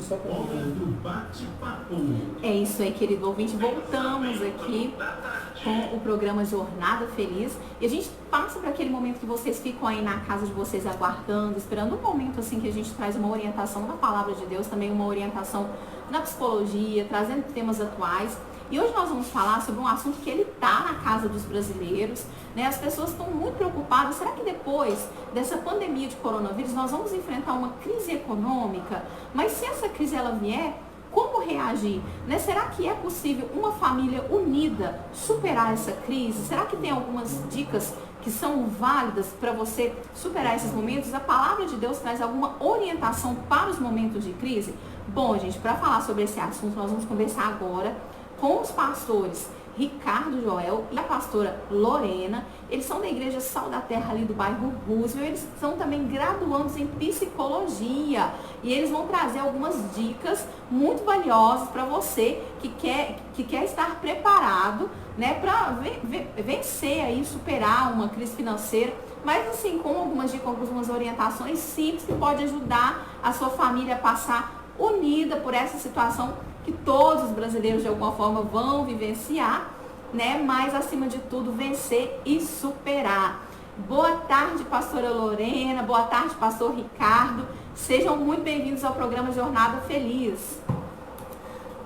só para É isso aí, querido ouvinte. Voltamos aqui com o programa Jornada Feliz. E a gente passa para aquele momento que vocês ficam aí na casa de vocês aguardando, esperando um momento assim que a gente traz uma orientação na palavra de Deus, também uma orientação na psicologia, trazendo temas atuais. E hoje nós vamos falar sobre um assunto que ele está na casa dos brasileiros, né? As pessoas estão muito preocupadas. Será que depois dessa pandemia de coronavírus nós vamos enfrentar uma crise econômica? Mas se essa crise ela vier, como reagir? Né? Será que é possível uma família unida superar essa crise? Será que tem algumas dicas que são válidas para você superar esses momentos? A palavra de Deus traz alguma orientação para os momentos de crise? Bom, gente, para falar sobre esse assunto, nós vamos conversar agora com os pastores Ricardo Joel e a pastora Lorena. Eles são da Igreja Sal da Terra ali do bairro Roosevelt. Eles são também graduandos em psicologia e eles vão trazer algumas dicas muito valiosas para você que quer estar preparado, né, para vencer aí, superar uma crise financeira, mas assim, com algumas dicas, algumas orientações simples que pode ajudar a sua família a passar unida por essa situação que todos os brasileiros de alguma forma vão vivenciar, né? Mas acima de tudo vencer e superar. Boa tarde, pastora Lorena, boa tarde, pastor Ricardo. Sejam muito bem-vindos ao programa Jornada Feliz.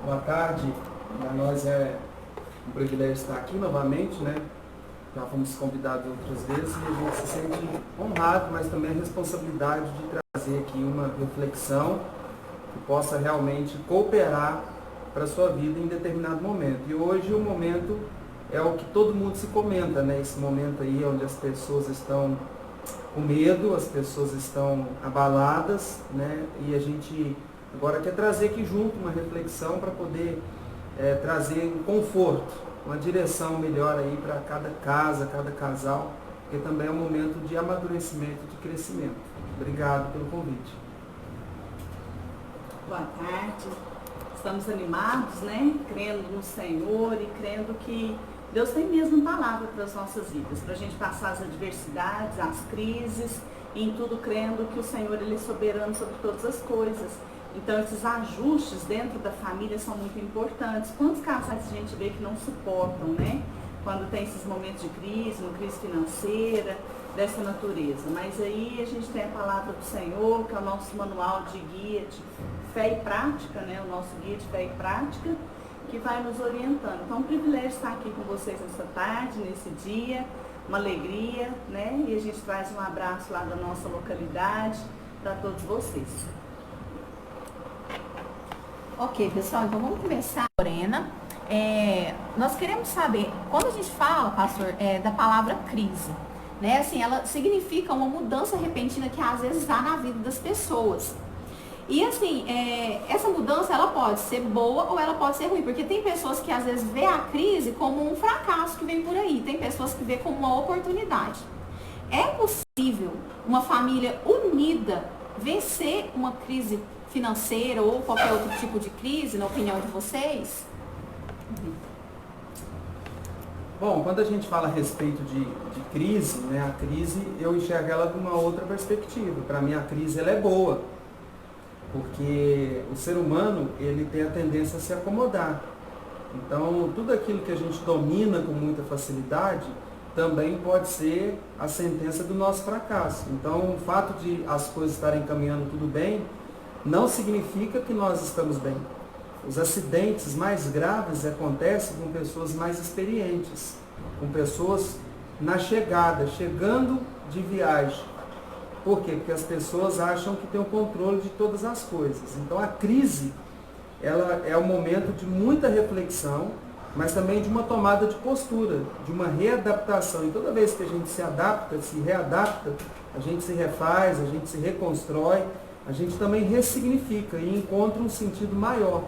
Boa tarde, para nós é um privilégio estar aqui novamente, né? Já fomos convidados outras vezes e a gente se sente honrado, mas também a responsabilidade de trazer aqui uma reflexão que possa realmente cooperar para a sua vida em determinado momento. E hoje o momento é o que todo mundo se comenta, né? Esse momento aí onde as pessoas estão com medo, as pessoas estão abaladas, né? E a gente agora quer trazer aqui junto uma reflexão para poder trazer um conforto, uma direção melhor aí para cada casa, cada casal, porque também é um momento de amadurecimento, de crescimento. Obrigado pelo convite. Boa tarde, estamos animados, né? Crendo no Senhor e crendo que Deus tem mesmo palavra para as nossas vidas, para a gente passar as adversidades, as crises, e em tudo crendo que o Senhor Ele é soberano sobre todas as coisas. Então esses ajustes dentro da família são muito importantes. Quantos casais a gente vê que não suportam, né? Quando tem esses momentos de crise, uma crise financeira, dessa natureza. Mas aí a gente tem a palavra do Senhor, que é o nosso manual de guia de fé e prática, né? O nosso guia de fé e prática, que vai nos orientando. Então, é um privilégio estar aqui com vocês nessa tarde, nesse dia, uma alegria, né? E a gente traz um abraço lá da nossa localidade para todos vocês. Ok, pessoal, então vamos começar, Lorena. Nós queremos saber, quando a gente fala, pastor, da palavra crise, né? Assim, ela significa uma mudança repentina que às vezes há na vida das pessoas. E assim, essa mudança ela pode ser boa ou ela pode ser ruim, porque tem pessoas que às vezes vê a crise como um fracasso que vem por aí, tem pessoas que vê como uma oportunidade. É possível uma família unida vencer uma crise financeira ou qualquer outro tipo de crise, na opinião de vocês? Bom, quando a gente fala a respeito de crise, né, a crise eu enxergo ela de uma outra perspectiva. Para mim a crise ela é boa, porque o ser humano ele tem a tendência a se acomodar. Então tudo aquilo que a gente domina com muita facilidade também pode ser a sentença do nosso fracasso. Então o fato de as coisas estarem caminhando tudo bem não significa que nós estamos bem. Os acidentes mais graves acontecem com pessoas mais experientes, com pessoas na chegada, chegando de viagem. Por quê? Porque as pessoas acham que têm o controle de todas as coisas. Então a crise, ela é um momento de muita reflexão, mas também de uma tomada de postura, de uma readaptação. E toda vez que a gente se adapta, se readapta, a gente se refaz, a gente se reconstrói, a gente também ressignifica e encontra um sentido maior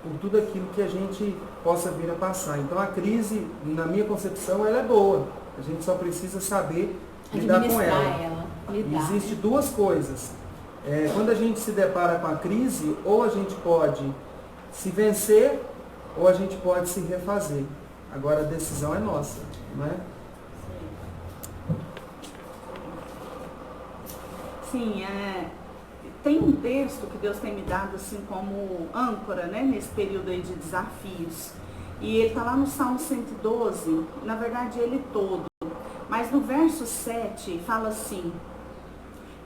por tudo aquilo que a gente possa vir a passar. Então a crise, na minha concepção, ela é boa. A gente só precisa saber lidar com ela. Existem duas coisas. Quando a gente se depara com a crise, ou a gente pode se vencer, ou a gente pode se refazer. Agora a decisão é nossa, não é? Sim, tem um texto que Deus tem me dado assim como âncora, né, nesse período aí de desafios. E ele está lá no Salmo 112, na verdade ele todo. Mas no verso 7 fala assim,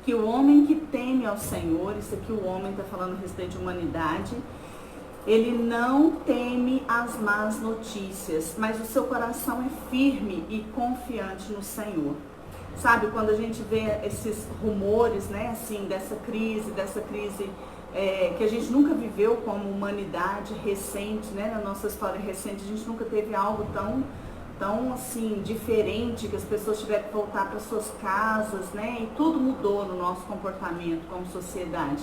que o homem que teme ao Senhor, isso aqui o homem está falando a respeito de humanidade, ele não teme as más notícias, mas o seu coração é firme e confiante no Senhor. Sabe, quando a gente vê esses rumores, né, assim, dessa crise que a gente nunca viveu como humanidade recente, né, na nossa história recente, a gente nunca teve algo tão assim, diferente, que as pessoas tiveram que voltar para suas casas, né, e tudo mudou no nosso comportamento como sociedade.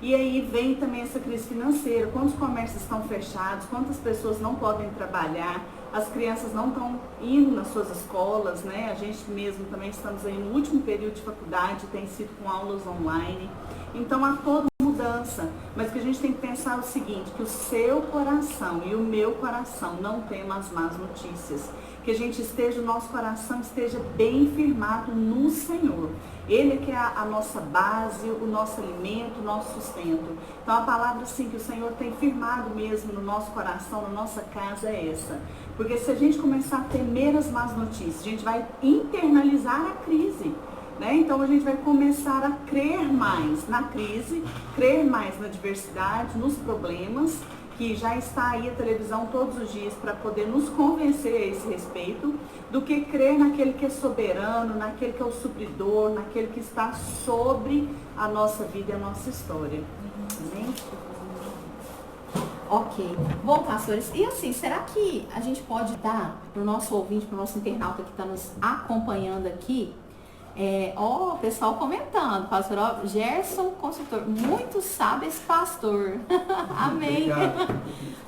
E aí vem também essa crise financeira, quantos comércios estão fechados, quantas pessoas não podem trabalhar, as crianças não estão indo nas suas escolas, né? A gente mesmo também estamos aí no último período de faculdade, tem sido com aulas online. Então há toda mudança, mas que a gente tem que pensar o seguinte, que o seu coração e o meu coração não temam as más notícias. Que a gente o nosso coração esteja bem firmado no Senhor. Ele é que é a nossa base, o nosso alimento, o nosso sustento. Então a palavra assim que o Senhor tem firmado mesmo no nosso coração, na nossa casa é essa. Porque se a gente começar a temer as más notícias, a gente vai internalizar a crise. Né? Então a gente vai começar a crer mais na crise, crer mais na diversidade, nos problemas, que já está aí a televisão todos os dias para poder nos convencer a esse respeito, do que crer naquele que é soberano, naquele que é o supridor, naquele que está sobre a nossa vida e a nossa história. Amém? Ok. Bom, pastores, e assim, será que a gente pode dar para o nosso ouvinte, para o nosso internauta que está nos acompanhando aqui, o pessoal comentando, pastor Gerson, consultor, muito sabe esse pastor. Amém.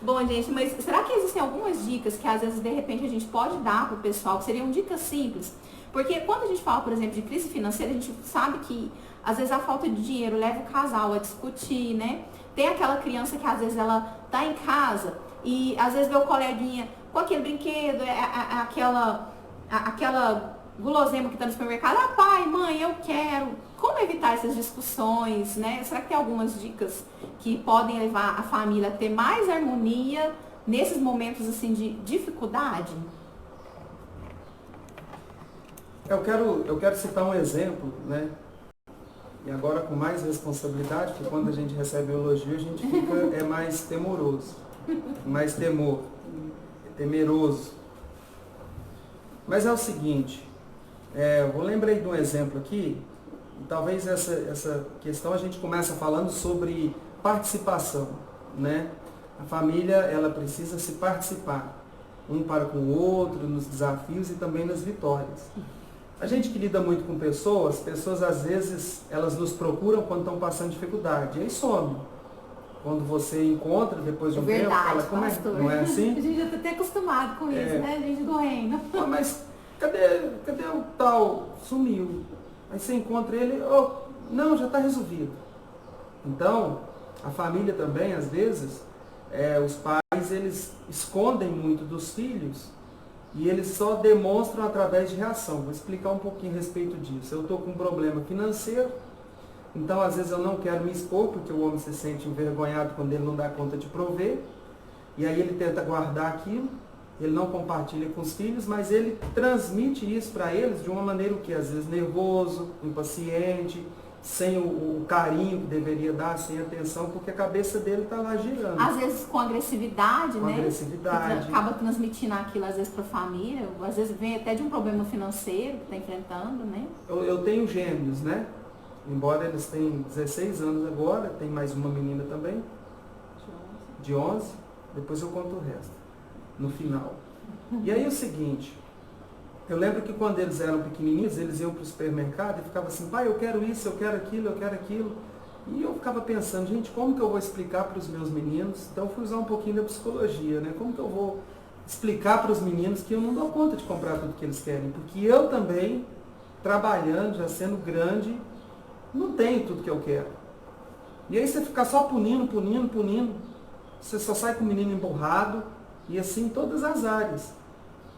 Bom, gente, mas será que existem algumas dicas que às vezes de repente a gente pode dar para o pessoal, que seriam dicas simples? Porque quando a gente fala, por exemplo, de crise financeira, a gente sabe que às vezes a falta de dinheiro leva o casal a discutir, né? Tem aquela criança que às vezes ela tá em casa e às vezes vê o coleguinha com aquele brinquedo, aquela guloseima que está no supermercado, pai, mãe, eu quero. Como evitar essas discussões, né? Será que tem algumas dicas que podem levar a família a ter mais harmonia nesses momentos assim de dificuldade? Eu quero citar um exemplo, né? E agora com mais responsabilidade, porque quando a gente recebe o elogio, a gente fica mais temoroso, mais temeroso. Mas é o seguinte, eu lembrei de um exemplo aqui, e talvez essa questão a gente começa falando sobre participação, né? A família, ela precisa se participar, um para com o outro, nos desafios e também nas vitórias. A gente que lida muito com pessoas às vezes, elas nos procuram quando estão passando dificuldade, e aí some. Quando você encontra, depois de um tempo, fala, como é? Não é assim? A gente já está até acostumado com isso, né? A gente do reino. Mas cadê o tal? Sumiu. Aí você encontra ele, não, já está resolvido. Então, a família também, às vezes, os pais, eles escondem muito dos filhos e eles só demonstram através de reação. Vou explicar um pouquinho a respeito disso. Eu estou com um problema financeiro, então às vezes eu não quero me expor, porque o homem se sente envergonhado quando ele não dá conta de prover, e aí ele tenta guardar aquilo, ele não compartilha com os filhos, mas ele transmite isso para eles de uma maneira que às vezes nervoso, impaciente, sem o carinho que deveria dar, sem atenção, porque a cabeça dele está lá girando. Às vezes com agressividade, com né? Agressividade. Acaba transmitindo aquilo às vezes para a família, às vezes vem até de um problema financeiro que está enfrentando, né? Eu tenho gêmeos, né? Embora eles tenham 16 anos agora, tem mais uma menina também, de 11, depois eu conto o resto, no final. E aí é o seguinte, eu lembro que quando eles eram pequenininhos, eles iam para o supermercado e ficavam assim, pai, eu quero isso, eu quero aquilo, eu quero aquilo. E eu ficava pensando, gente, como que eu vou explicar para os meus meninos? Então eu fui usar um pouquinho da psicologia, né? Como que eu vou explicar para os meninos que eu não dou conta de comprar tudo que eles querem? Porque eu também, trabalhando, já sendo grande, não tenho tudo que eu quero. E aí você fica só punindo, você só sai com o menino emburrado, e assim em todas as áreas.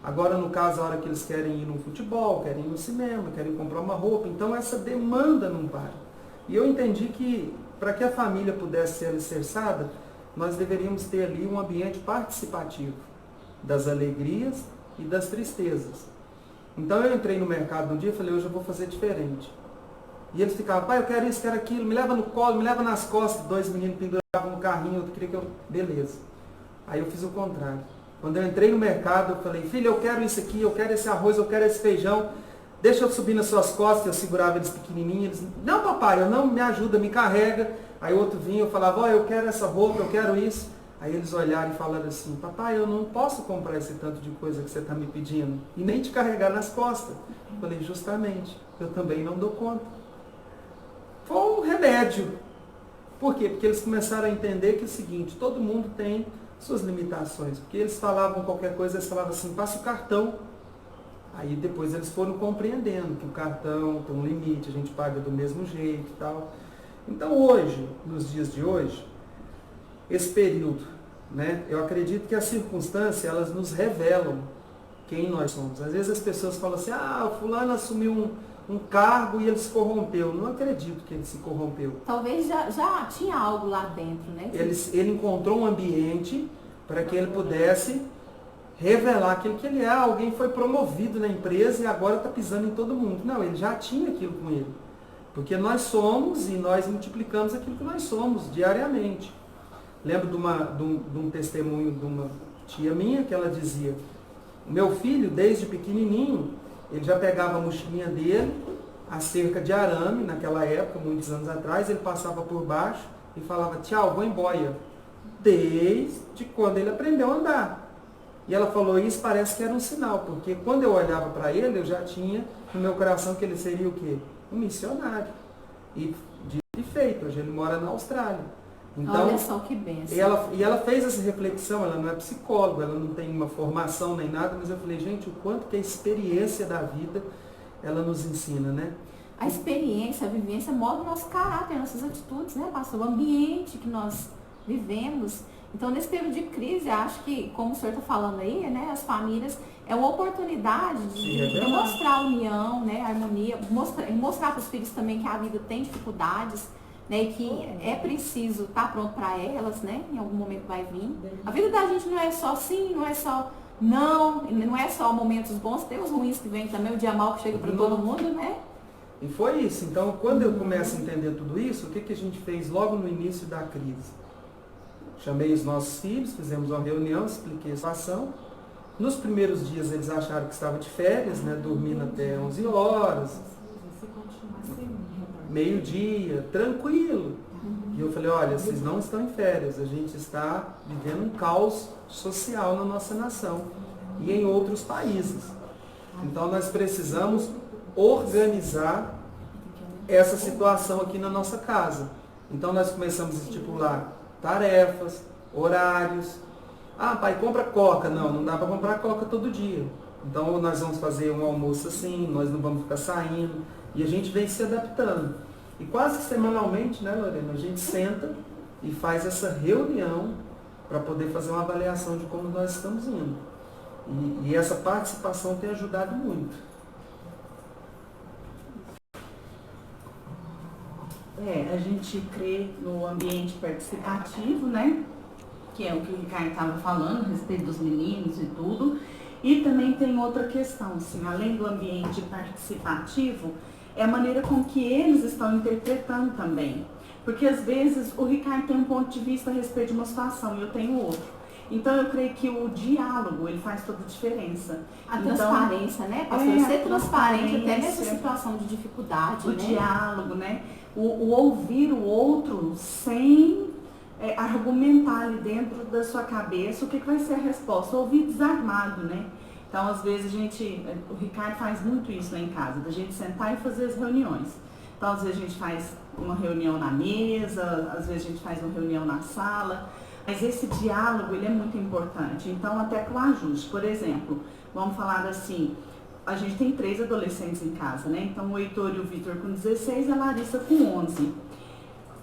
Agora, no caso, a hora que eles querem ir no futebol, querem ir no cinema, querem comprar uma roupa, então essa demanda não para. E eu entendi que para que a família pudesse ser alicerçada, nós deveríamos ter ali um ambiente participativo das alegrias e das tristezas. Então eu entrei no mercado um dia e falei, hoje eu vou fazer diferente. E eles ficavam, pai, eu quero isso, quero aquilo, me leva no colo, me leva nas costas. 2 meninos penduravam no carrinho, outro queria que eu... Beleza. Aí eu fiz o contrário. Quando eu entrei no mercado, eu falei, filho, eu quero isso aqui, eu quero esse arroz, eu quero esse feijão. Deixa eu subir nas suas costas. Eu segurava eles pequenininhos. Eles, não, papai, eu não, me ajuda, me carrega. Aí o outro vinha, eu falava, ó, eu quero essa roupa, eu quero isso. Aí eles olharam e falaram assim, papai, eu não posso comprar esse tanto de coisa que você está me pedindo. E nem te carregar nas costas. Eu falei, justamente, eu também não dou conta. Foi um remédio. Por quê? Porque eles começaram a entender que é o seguinte, todo mundo tem suas limitações. Porque eles falavam qualquer coisa, eles falavam assim, passa o cartão. Aí depois eles foram compreendendo que o cartão tem um limite, a gente paga do mesmo jeito e tal. Então hoje, nos dias de hoje, esse período, né, eu acredito que as circunstâncias, elas nos revelam quem nós somos. Às vezes as pessoas falam assim, o fulano assumiu um cargo e ele se corrompeu. Não acredito que ele se corrompeu. Talvez já tinha algo lá dentro, né? Ele encontrou um ambiente para que ele pudesse revelar aquilo que ele é. Alguém foi promovido na empresa e agora está pisando em todo mundo. Não, ele já tinha aquilo com ele. Porque nós somos e nós multiplicamos aquilo que nós somos diariamente. Lembro de um testemunho de uma tia minha que ela dizia, meu filho, desde pequenininho, ele já pegava a mochilinha dele, a cerca de arame, naquela época, muitos anos atrás, ele passava por baixo e falava, tchau, vou embora. Desde quando ele aprendeu a andar. E ela falou, isso parece que era um sinal, porque quando eu olhava para ele, eu já tinha no meu coração que ele seria o quê? Um missionário. E de feito, hoje ele mora na Austrália. Então, olha só que benção. E ela fez essa reflexão, ela não é psicóloga, ela não tem uma formação nem nada, mas eu falei, gente, o quanto que a experiência da vida, ela nos ensina, né? A experiência, a vivência molda o nosso caráter, nossas atitudes, né, pastor? O ambiente que nós vivemos. Então, nesse período de crise, acho que, como o senhor está falando aí, né, as famílias, é uma oportunidade de demonstrar a união, né, a harmonia, mostrar para os filhos também que a vida tem dificuldades, né, e que é preciso estar pronto para elas, né, em algum momento vai vir. A vida da gente não é só sim, não é só não é só momentos bons, tem os ruins que vêm também, o dia mal que chega para todo mundo, né? E foi isso. Então, quando eu começo a entender tudo isso, o que a gente fez logo no início da crise? Chamei os nossos filhos, fizemos uma reunião, expliquei a situação. Nos primeiros dias eles acharam que estava de férias, né, dormindo até 11 horas, meio-dia, tranquilo. E eu falei, olha, vocês não estão em férias, a gente está vivendo um caos social na nossa nação e em outros países. Então nós precisamos organizar essa situação aqui na nossa casa. Então nós começamos a estipular tarefas, horários. Pai, compra coca. Não dá para comprar coca todo dia. Então nós vamos fazer um almoço assim, nós não vamos ficar saindo. E a gente vem se adaptando. E quase que semanalmente, né, Lorena, a gente senta e faz essa reunião para poder fazer uma avaliação de como nós estamos indo. E essa participação tem ajudado muito. A gente crê no ambiente participativo, né? Que é o que o Ricardo estava falando, a respeito dos meninos e tudo. E também tem outra questão, assim, além do ambiente participativo, é a maneira com que eles estão interpretando também. Porque às vezes o Ricardo tem um ponto de vista a respeito de uma situação e eu tenho outro. Então eu creio que o diálogo, ele faz toda a diferença. A transparência, né, pastor? Ser transparente até nessa situação de dificuldade, o diálogo, né? O ouvir o outro sem argumentar ali dentro da sua cabeça o que vai ser a resposta. Ouvir desarmado, né? Então, às vezes, o Ricardo faz muito isso lá em casa, da gente sentar e fazer as reuniões. Então, às vezes a gente faz uma reunião na mesa, às vezes a gente faz uma reunião na sala, mas esse diálogo, ele é muito importante. Então, até para o ajuste. Por exemplo, vamos falar assim, a gente tem 3 adolescentes em casa, né? Então, o Heitor e o Vitor com 16 e a Larissa com 11.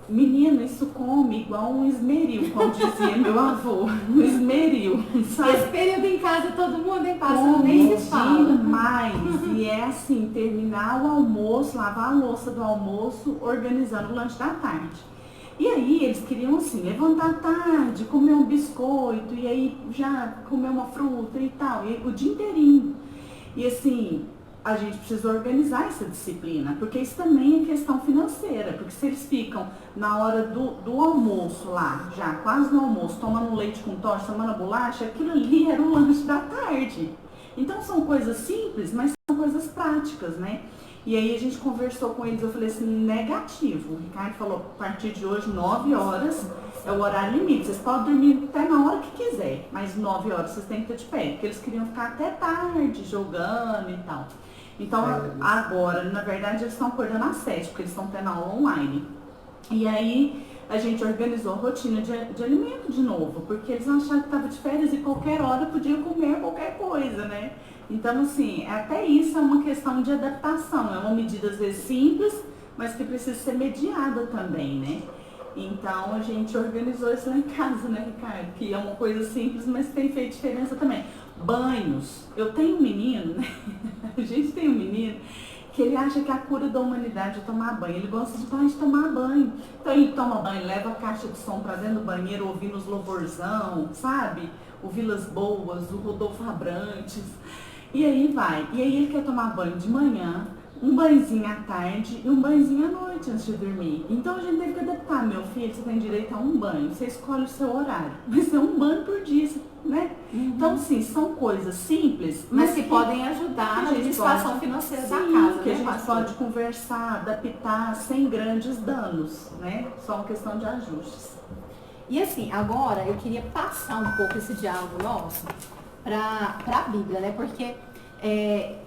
Menino, isso come igual um esmeril, como dizia meu avô. Um esmeril, sabe? Esse período em casa todo mundo em passa, nem se fala. Demais. E é assim, terminar o almoço, lavar a louça do almoço, organizando o lanche da tarde. E aí eles queriam assim, levantar à tarde, comer um biscoito, e aí já comer uma fruta e tal, e o dia inteirinho. E assim, a gente precisa organizar essa disciplina, porque isso também é questão financeira, porque se eles ficam na hora do almoço lá, já quase no almoço, tomando leite com tosta, tomando bolacha, aquilo ali era o lanche da tarde. Então são coisas simples, mas são coisas práticas, né? E aí a gente conversou com eles, eu falei assim, negativo. O Ricardo falou, a partir de hoje, 9 horas é o horário limite. Vocês podem dormir até na hora que quiser, mas 9 horas vocês têm que estar de pé, porque eles queriam ficar até tarde jogando e tal. Então agora, na verdade, eles estão acordando às 7, porque eles estão tendo aula online. E aí a gente organizou a rotina de alimento de novo, porque eles acharam que estava de férias e qualquer hora podia comer qualquer coisa, né? Então, assim, até isso é uma questão de adaptação, é uma medida às vezes simples, mas que precisa ser mediada também, né? Então, a gente organizou isso lá em casa, né, Ricardo? Que é uma coisa simples, mas tem feito diferença também. Banhos. Eu tenho um menino, né? A gente tem um menino que ele acha que a cura da humanidade é tomar banho. Ele gosta de tomar banho. Então, ele toma banho, leva a caixa de som pra dentro do banheiro, ouvindo os louvorzão, sabe? O Vilas Boas, o Rodolfo Abrantes. E aí vai. E aí ele quer tomar banho de manhã, um banhozinho à tarde e um banhozinho à noite antes de dormir. Então a gente teve que adaptar. Meu filho, você tem direito a um banho. Você escolhe o seu horário. Vai ser um banho por dia, né? Uhum. Então, sim, são coisas simples, mas que podem ajudar na administração financeira da casa. Que a gente pode conversar, adaptar sem grandes danos, né? Só uma questão de ajustes. E assim, agora eu queria passar um pouco esse diálogo nosso para a Bíblia, né? Porque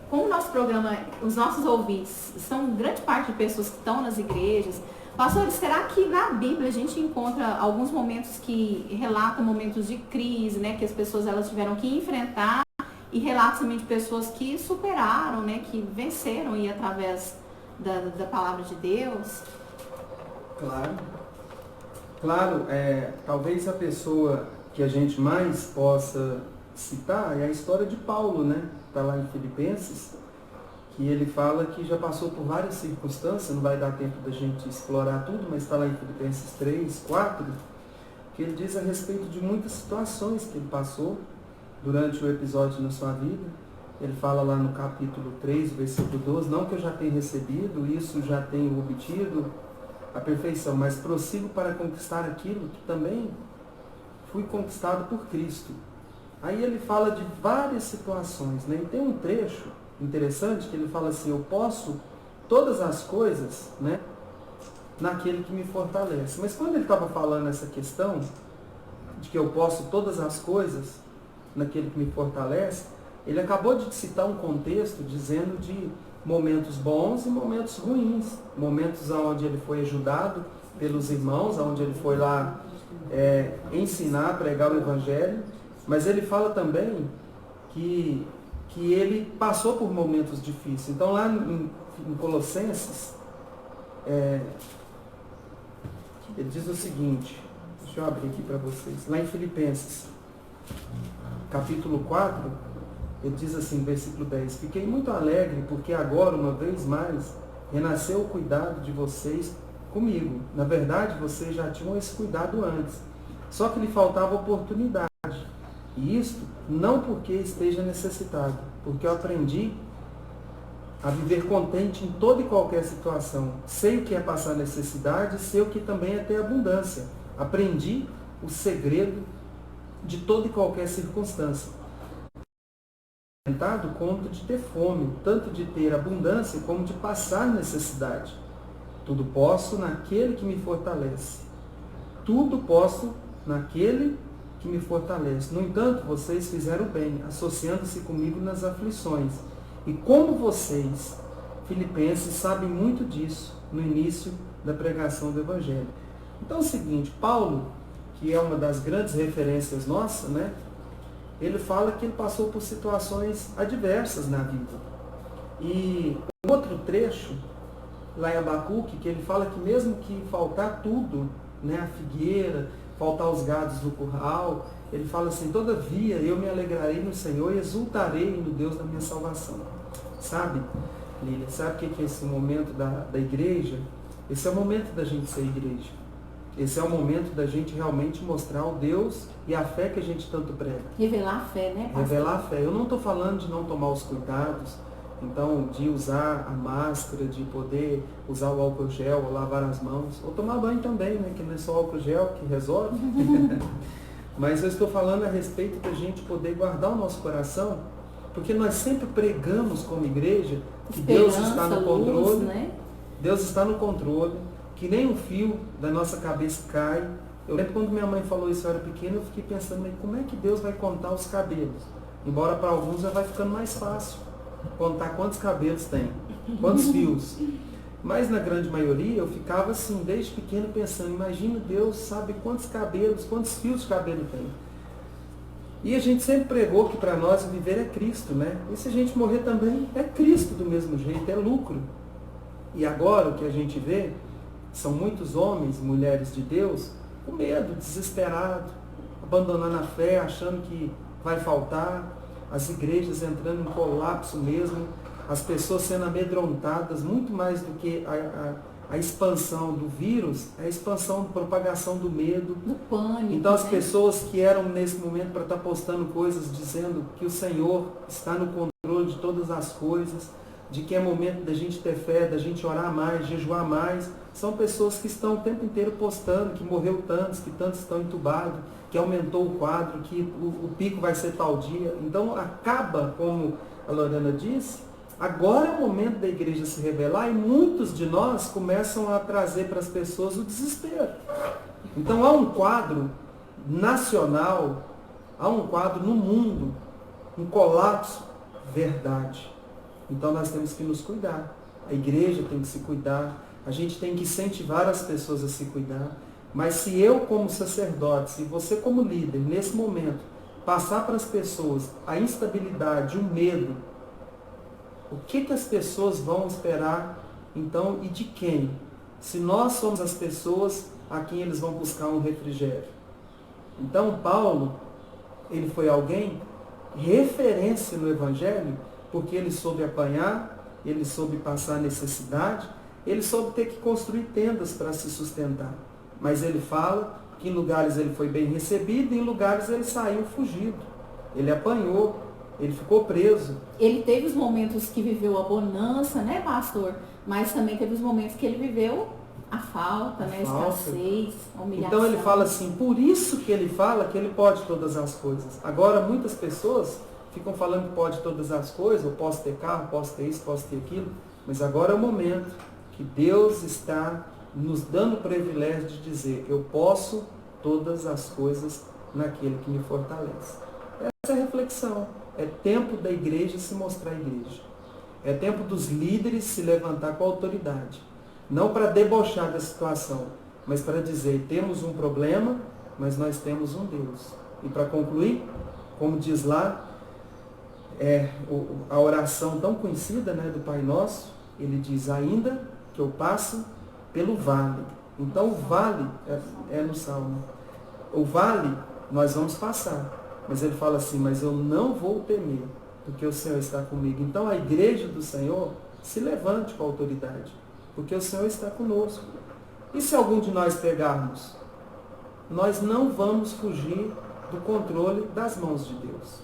como o nosso programa, os nossos ouvintes são grande parte de pessoas que estão nas igrejas. Pastor, será que na Bíblia a gente encontra alguns momentos que relatam momentos de crise, né? Que as pessoas elas tiveram que enfrentar, e relatos também de pessoas que superaram, né? Que venceram e através da palavra de Deus? Claro, talvez a pessoa que a gente mais possa citar é a história de Paulo, né? Está lá em Filipenses, que ele fala que já passou por várias circunstâncias, não vai dar tempo da gente explorar tudo, mas está lá em Filipenses 3, 4, que ele diz a respeito de muitas situações que ele passou durante o episódio na sua vida. Ele fala lá no capítulo 3, versículo 12, não que eu já tenha recebido, isso já tenho obtido a perfeição, mas prossigo para conquistar aquilo que também fui conquistado por Cristo. Aí ele fala de várias situações, né? E tem um trecho interessante que ele fala assim, eu posso todas as coisas, né, naquele que me fortalece. Mas quando ele estava falando essa questão de que eu posso todas as coisas naquele que me fortalece, ele acabou de citar um contexto dizendo de momentos bons e momentos ruins, momentos onde ele foi ajudado pelos irmãos, onde ele foi lá ensinar, pregar o evangelho, mas ele fala também que ele passou por momentos difíceis. Então lá em Colossenses, ele diz o seguinte, deixa eu abrir aqui para vocês, lá em Filipenses, capítulo 4, ele diz assim, versículo 10, fiquei muito alegre porque agora, uma vez mais, renasceu o cuidado de vocês comigo. Na verdade, vocês já tinham esse cuidado antes, só que lhe faltava oportunidade. E isto não porque esteja necessitado, porque eu aprendi a viver contente em toda e qualquer situação. Sei o que é passar necessidade, sei o que também é ter abundância. Aprendi o segredo de toda e qualquer circunstância. Quanto de ter fome, tanto de ter abundância como de passar necessidade. Tudo posso naquele que me fortalece. Tudo posso naquele que me fortalece. No entanto, vocês fizeram bem, associando-se comigo nas aflições. E como vocês, filipenses, sabem muito disso no início da pregação do Evangelho. Então é o seguinte, Paulo, que é uma das grandes referências nossas, né? Ele fala que ele passou por situações adversas na vida. E um outro trecho, lá em Abacuque, que ele fala que mesmo que faltar tudo, né, a figueira, faltar os gados do curral, ele fala assim, todavia eu me alegrarei no Senhor e exultarei no Deus da minha salvação. Sabe, Lília, sabe o que é esse momento da igreja? Esse é o momento da gente ser igreja. Esse é o momento da gente realmente mostrar o Deus e a fé que a gente tanto prega. Revelar a fé, né, pastor? Revelar a fé. Eu não estou falando de não tomar os cuidados, então de usar a máscara, de poder usar o álcool gel, ou lavar as mãos, ou tomar banho também, né, que não é só o álcool gel que resolve. Mas eu estou falando a respeito da gente poder guardar o nosso coração, porque nós sempre pregamos como igreja que Deus está no controle, luz, né? Deus está no controle, que nem um fio da nossa cabeça cai. Eu lembro quando minha mãe falou isso, eu era pequena, eu fiquei pensando, mas como é que Deus vai contar os cabelos? Embora para alguns já vai ficando mais fácil contar quantos cabelos tem, quantos fios. Mas na grande maioria eu ficava assim, desde pequeno pensando, imagina Deus sabe quantos cabelos, quantos fios de cabelo tem. E a gente sempre pregou que para nós viver é Cristo, né? E se a gente morrer também, é Cristo do mesmo jeito, é lucro. E agora o que a gente vê são muitos homens e mulheres de Deus com medo, desesperado, abandonando a fé, achando que vai faltar, as igrejas entrando em colapso mesmo, as pessoas sendo amedrontadas, muito mais do que a expansão do vírus, a expansão, a propagação do medo. Do pânico. Então as né? pessoas que eram nesse momento para estar postando coisas dizendo que o Senhor está no controle de todas as coisas, de que é momento da gente ter fé, da gente orar mais, jejuar mais, são pessoas que estão o tempo inteiro postando que morreu tantos, que tantos estão entubados, que aumentou o quadro, que o pico vai ser tal dia. Então acaba, como a Lorena disse, agora é o momento da igreja se revelar e muitos de nós começam a trazer para as pessoas o desespero. Então há um quadro nacional, há um quadro no mundo, um colapso, verdade. Então nós temos que nos cuidar, a igreja tem que se cuidar, a gente tem que incentivar as pessoas a se cuidar, mas se eu como sacerdote, se você como líder, nesse momento, passar para as pessoas a instabilidade, o medo, o que as pessoas vão esperar, então, e de quem? Se nós somos as pessoas a quem eles vão buscar um refrigério. Então Paulo, ele foi alguém referência no Evangelho, porque ele soube apanhar, ele soube passar necessidade, ele soube ter que construir tendas para se sustentar. Mas ele fala que em lugares ele foi bem recebido, e em lugares ele saiu fugido. Ele apanhou, ele ficou preso. Ele teve os momentos que viveu a bonança, né, pastor? Mas também teve os momentos que ele viveu a falta, né, a escassez, a humilhação. Então ele fala assim, por isso que ele fala que ele pode todas as coisas. Agora muitas pessoas ficam falando que pode todas as coisas, eu posso ter carro, posso ter isso, posso ter aquilo, mas agora é o momento que Deus está nos dando o privilégio de dizer, eu posso todas as coisas naquele que me fortalece. Essa é a reflexão. É tempo da igreja se mostrar igreja. É tempo dos líderes se levantar com autoridade. Não para debochar da situação, mas para dizer, temos um problema, mas nós temos um Deus. E para concluir, como diz lá, a oração tão conhecida, né, do Pai Nosso, ele diz, ainda que eu passe pelo vale. Então o vale é no Salmo. O vale nós vamos passar. Mas ele fala assim, mas eu não vou temer, porque o Senhor está comigo. Então a igreja do Senhor se levante com a autoridade, porque o Senhor está conosco. E se algum de nós pegarmos, nós não vamos fugir do controle das mãos de Deus.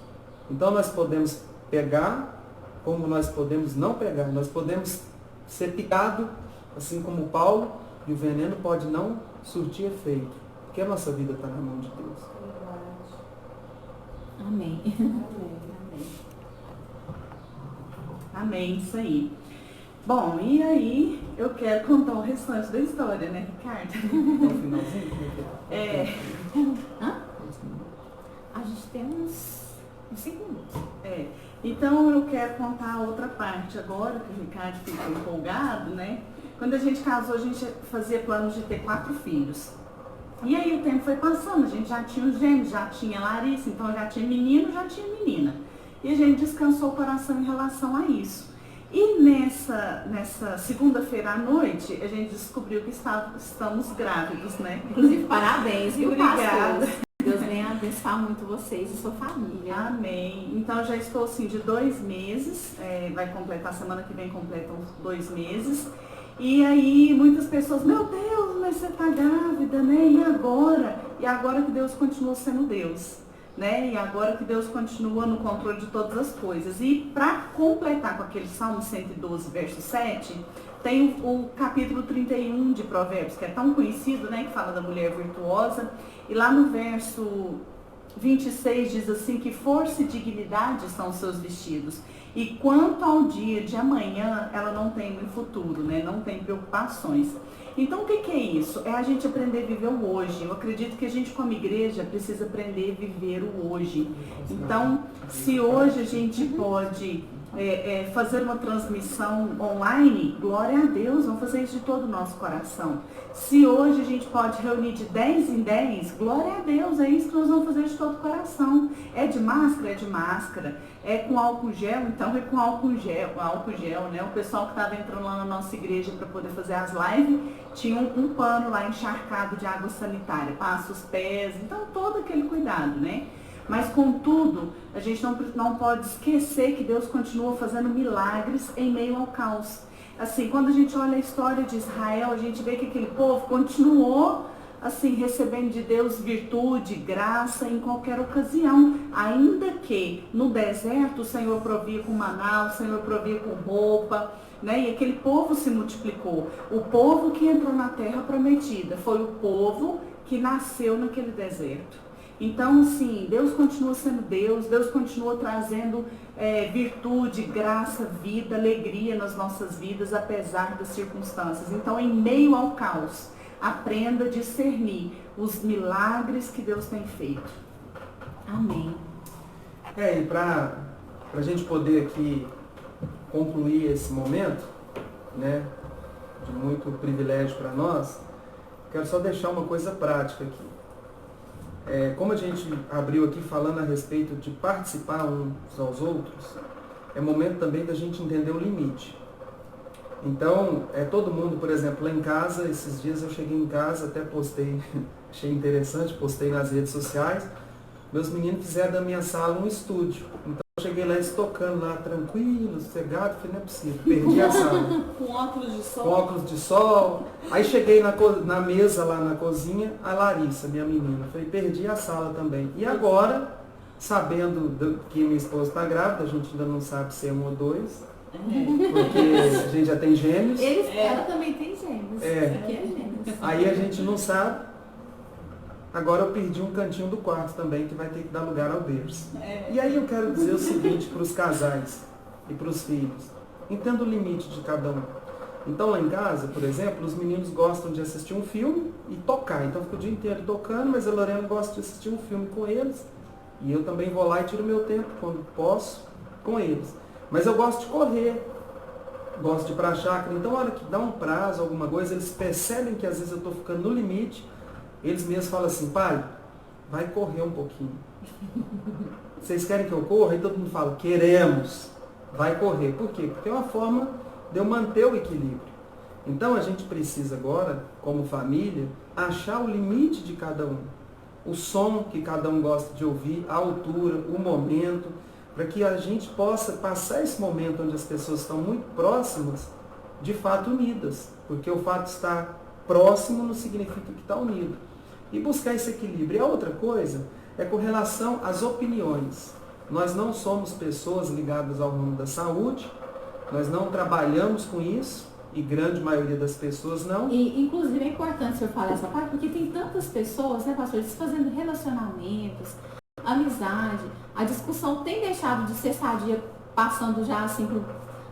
Então nós podemos pegar, como nós podemos não pegar. Nós podemos ser picado, assim como Paulo, e o veneno pode não surtir efeito, porque a nossa vida está na mão de Deus. Amém. Amém, isso aí. Bom, e aí eu quero contar o restante da história, né, Ricardo? No finalzinho? Hã? A gente tem uns 5 minutos. Então eu quero contar a outra parte agora, que o Ricardo ficou empolgado, né? Quando a gente casou, a gente fazia planos de ter 4 filhos. E aí o tempo foi passando, a gente já tinha os gêmeos, já tinha Larissa, então já tinha menino, já tinha menina. E a gente descansou o coração em relação a isso. E nessa segunda-feira à noite, a gente descobriu que estamos grávidos, né? Inclusive, parabéns, viu, Obrigada. pastor? Deus venha abençoar muito vocês e sua família. Amém. Então, já estou assim de 2 meses, vai completar, semana que vem completam 2 meses. E aí muitas pessoas, meu Deus, mas você está grávida, né? E agora? E agora que Deus continua sendo Deus, né? E agora que Deus continua no controle de todas as coisas. E para completar com aquele Salmo 112, verso 7, tem o capítulo 31 de Provérbios, que é tão conhecido, né? Que fala da mulher virtuosa. E lá no verso 26 diz assim, que força e dignidade são os seus vestidos. E quanto ao dia de amanhã, ela não tem no futuro, né? Não tem preocupações. Então, o que é isso? É a gente aprender a viver o hoje. Eu acredito que a gente, como igreja, precisa aprender a viver o hoje. Então, se hoje a gente pode fazer uma transmissão online, glória a Deus, vamos fazer isso de todo o nosso coração. Se hoje a gente pode reunir de 10 em 10, glória a Deus, é isso que nós vamos fazer de todo o coração. É de máscara? É de máscara. É com álcool gel? Então é com álcool gel, né? O pessoal que estava entrando lá na nossa igreja para poder fazer as lives, tinha um pano lá encharcado de água sanitária, passa os pés, então todo aquele cuidado, né? Mas, contudo, a gente não pode esquecer que Deus continua fazendo milagres em meio ao caos. Assim, quando a gente olha a história de Israel, a gente vê que aquele povo continuou, assim, recebendo de Deus virtude, graça em qualquer ocasião. Ainda que no deserto o Senhor provia com maná, o Senhor provia com roupa, né? E aquele povo se multiplicou. O povo que entrou na terra prometida foi o povo que nasceu naquele deserto. Então, assim, Deus continua sendo Deus, Deus continua trazendo virtude, graça, vida, alegria nas nossas vidas, apesar das circunstâncias. Então, em meio ao caos, aprenda a discernir os milagres que Deus tem feito. Amém. E para a gente poder aqui concluir esse momento, né, de muito privilégio para nós, quero só deixar uma coisa prática aqui. Como a gente abriu aqui falando a respeito de participar uns aos outros, é momento também da gente entender o limite. Então, todo mundo, por exemplo, lá em casa, esses dias eu cheguei em casa, até postei, achei interessante, postei nas redes sociais, meus meninos fizeram da minha sala um estúdio. Então eu cheguei lá estocando lá, tranquilo, sossegado, falei, não é possível, perdi a sala. Com óculos de sol? Com óculos de sol. Aí cheguei na mesa lá na cozinha, a Larissa, minha menina, falei, perdi a sala também. E agora, sabendo que minha esposa está grávida, a gente ainda não sabe se é 1 ou 2, porque a gente já tem gêmeos. Ela também tem gêmeos. Aqui é gêmeos. Aí a gente não sabe. Agora eu perdi um cantinho do quarto também, que vai ter que dar lugar ao berço. E aí eu quero dizer o seguinte para os casais e para os filhos. Entenda o limite de cada um. Então lá em casa, por exemplo, os meninos gostam de assistir um filme e tocar. Então fica o dia inteiro tocando, mas a Lorena gosta de assistir um filme com eles. E eu também vou lá e tiro meu tempo, quando posso, com eles. Mas eu gosto de correr, gosto de ir para a chácara. Então, a hora que dá um prazo, alguma coisa, eles percebem que às vezes eu estou ficando no limite. Eles mesmos falam assim, pai, vai correr um pouquinho. Vocês querem que eu corra? E todo mundo fala, queremos. Vai correr. Por quê? Porque é uma forma de eu manter o equilíbrio. Então a gente precisa agora, como família, achar o limite de cada um. O som que cada um gosta de ouvir, a altura, o momento, para que a gente possa passar esse momento onde as pessoas estão muito próximas, de fato unidas. Porque o fato de estar próximo não significa que está unido. E buscar esse equilíbrio. E a outra coisa é com relação às opiniões. Nós não somos pessoas ligadas ao ramo da saúde, nós não trabalhamos com isso, e grande maioria das pessoas não. E, inclusive, é importante o senhor falar essa parte, porque tem tantas pessoas, né, pastor, desfazendo relacionamentos, amizade. A discussão tem deixado de ser sadia, passando já assim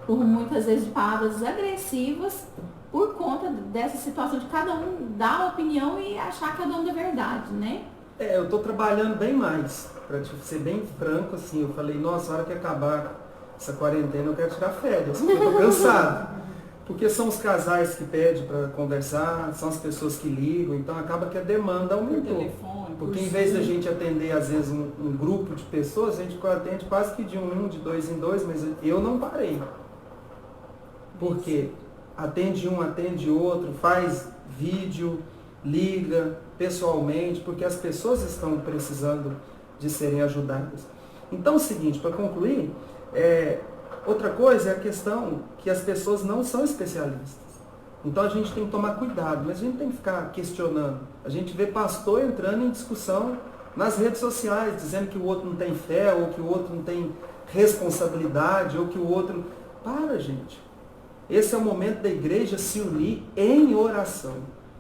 por muitas vezes de palavras agressivas, por conta dessa situação de cada um dar a opinião e achar cada um da verdade, né? Eu estou trabalhando bem mais, para ser bem franco, assim, eu falei, nossa, a hora que acabar essa quarentena eu quero tirar férias, porque eu estou cansado. Porque são os casais que pedem para conversar, são as pessoas que ligam, então acaba que a demanda aumentou. Porque em vez da gente atender, às vezes, um grupo de pessoas, a gente atende quase que de de 2 em 2, mas eu não parei. Por quê? Atende um, atende outro, faz vídeo, liga pessoalmente, porque as pessoas estão precisando de serem ajudadas. Então é o seguinte, para concluir, outra coisa é a questão que as pessoas não são especialistas. Então a gente tem que tomar cuidado, mas a gente tem que ficar questionando. A gente vê pastor entrando em discussão nas redes sociais, dizendo que o outro não tem fé, ou que o outro não tem responsabilidade, ou que o outro... Para, gente. Esse é o momento da igreja se unir em oração.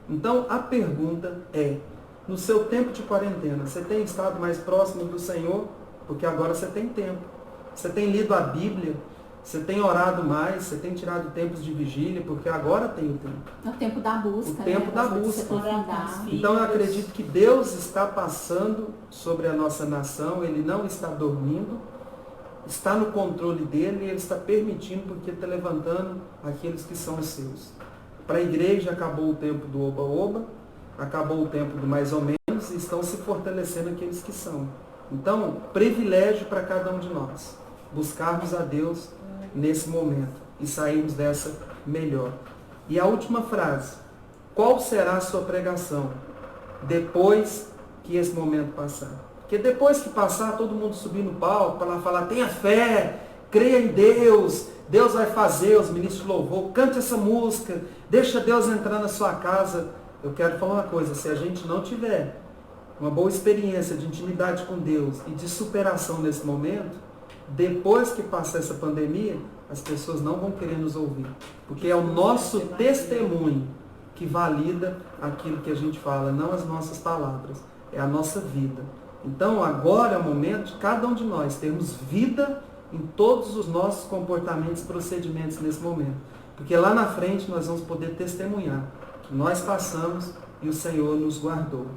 Então a pergunta é, no seu tempo de quarentena, você tem estado mais próximo do Senhor? Porque agora você tem tempo. Você tem lido a Bíblia, você tem orado mais, você tem tirado tempos de vigília, porque agora tem o tempo. É o tempo da busca. O tempo da busca. Então eu acredito que Deus está passando sobre a nossa nação, Ele não está dormindo, está no controle dele e Ele está permitindo, porque está levantando aqueles que são os seus. Para a igreja acabou o tempo do oba-oba, acabou o tempo do mais ou menos, e estão se fortalecendo aqueles que são. Então, privilégio para cada um de nós, buscarmos a Deus nesse momento e sairmos dessa melhor. E a última frase, qual será a sua pregação depois que esse momento passar? Porque depois que passar, todo mundo subir no palco para falar, tenha fé, creia em Deus, Deus vai fazer, os ministros de louvor, cante essa música, deixa Deus entrar na sua casa. Eu quero falar uma coisa, se a gente não tiver uma boa experiência de intimidade com Deus e de superação nesse momento, depois que passar essa pandemia, as pessoas não vão querer nos ouvir. Porque é o nosso testemunho que valida aquilo que a gente fala, não as nossas palavras, é a nossa vida. Então agora é o momento de cada um de nós termos vida em todos os nossos comportamentos e procedimentos nesse momento. Porque lá na frente nós vamos poder testemunhar que nós passamos e o Senhor nos guardou.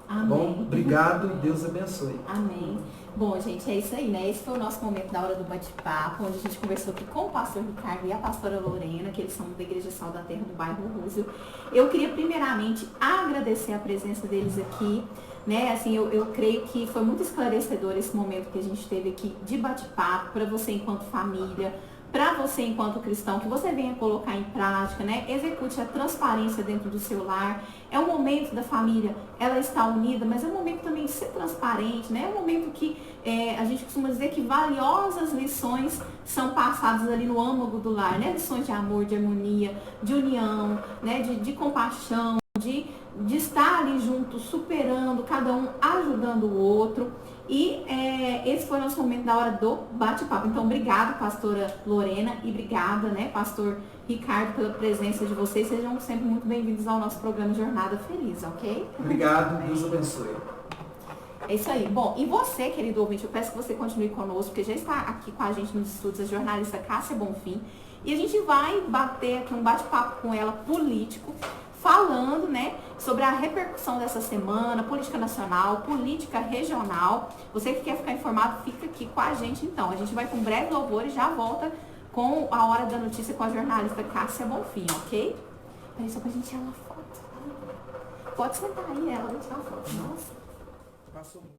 Amém. Bom, obrigado, Deus abençoe. Amém. Bom, gente, é isso aí, né? Esse foi o nosso momento da hora do bate-papo, onde a gente conversou aqui com o pastor Ricardo e a pastora Lorena, que eles são da Igreja Sal da Terra do bairro Roosevelt. Eu queria primeiramente agradecer a presença deles aqui, né? Assim, eu creio que foi muito esclarecedor esse momento que a gente teve aqui de bate-papo para você enquanto família, para você enquanto cristão, que você venha colocar em prática, né? Execute a transparência dentro do seu lar. É um momento da família, ela está unida, mas é um momento também de ser transparente, né? É um momento que a gente costuma dizer que valiosas lições são passadas ali no âmago do lar, né? Lições de amor, de harmonia, de união, né? De compaixão, de estar ali junto, superando, cada um ajudando o outro. E esse foi o nosso momento da hora do bate-papo. Então, obrigado, pastora Lorena, e obrigada, né, pastor Ricardo, pela presença de vocês. Sejam sempre muito bem-vindos ao nosso programa Jornada Feliz, ok? Obrigado, Deus abençoe. É isso aí. Bom, e você, querido ouvinte, eu peço que você continue conosco, porque já está aqui com a gente nos estudos a jornalista Cássia Bonfim. E a gente vai bater aqui um bate-papo com ela político, falando, né, sobre a repercussão dessa semana, política nacional, política regional. Você que quer ficar informado, fica aqui com a gente então. A gente vai com um breve louvor e já volta com a Hora da Notícia com a jornalista Cássia Bonfim, ok? Peraí, só pra gente tirar uma foto. Pode sentar aí, ela vai tirar uma foto. Nossa. Passou.